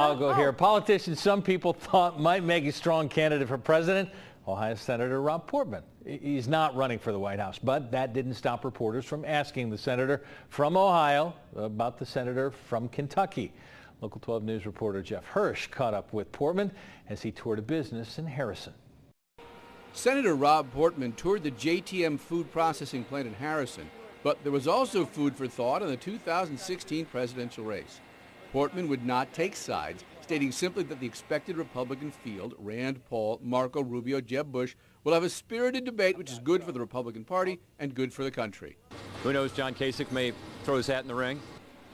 I'll go here. Politicians some people thought might make a strong candidate for president. Ohio Senator Rob Portman. He's not running for the White House, but that didn't stop reporters from asking the senator from Ohio about the senator from Kentucky. Local 12 News reporter Jeff Hirsch caught up with Portman as he toured a business in Harrison. Senator Rob Portman toured the JTM food processing plant in Harrison, but there was also food for thought in the 2016 presidential race. Portman would not take sides, stating simply that the expected Republican field, Rand Paul, Marco Rubio, Jeb Bush, will have a spirited debate which is good for the Republican Party and good for the country. Who knows, John Kasich may throw his hat in the ring.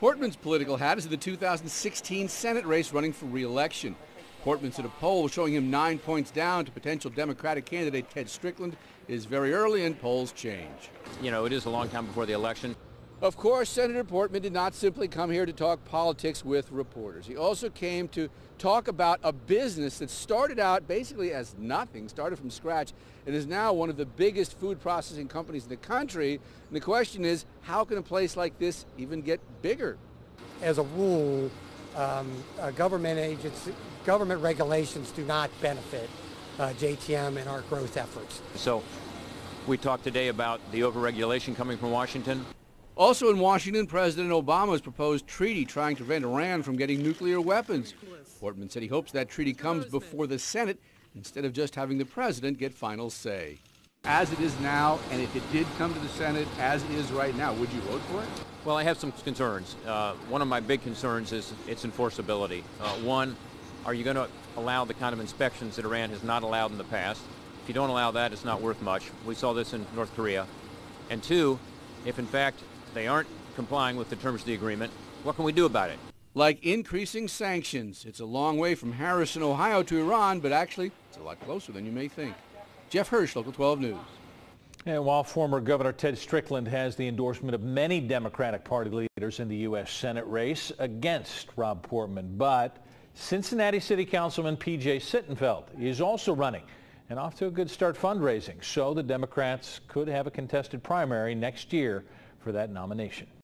Portman's political hat is in the 2016 Senate race running for re-election. Portman said a poll showing him 9 points down to potential Democratic candidate Ted Strickland is very early and polls change. You know, it is a long time before the election. Of course, Senator Portman did not simply come here to talk politics with reporters. He also came to talk about a business that started out basically as nothing, started from scratch, and is now one of the biggest food processing companies in the country. And the question is, how can a place like this even get bigger? As a rule, government regulations do not benefit JTM and our growth efforts. So we talked today about the overregulation coming from Washington. Also in Washington, President Obama's proposed treaty trying to prevent Iran from getting nuclear weapons. Portman said he hopes that treaty comes before the Senate instead of just having the president get final say. As it is now, and if it did come to the Senate as it is right now, would you vote for it? Well, I have some concerns. One of my big concerns is its enforceability. One, are you going to allow the kind of inspections that Iran has not allowed in the past? If you don't allow that, it's not worth much. We saw this in North Korea. And two, if in fact they aren't complying with the terms of the agreement, what can we do about it? Like increasing sanctions. It's a long way from Harrison, Ohio to Iran, but actually it's a lot closer than you may think. Jeff Hirsch, Local 12 News. And while former Governor Ted Strickland has the endorsement of many Democratic Party leaders in the U.S. Senate race against Rob Portman, but Cincinnati City Councilman P.J. Sittenfeld is also running and off to a good start fundraising. So the Democrats could have a contested primary next year for that nomination.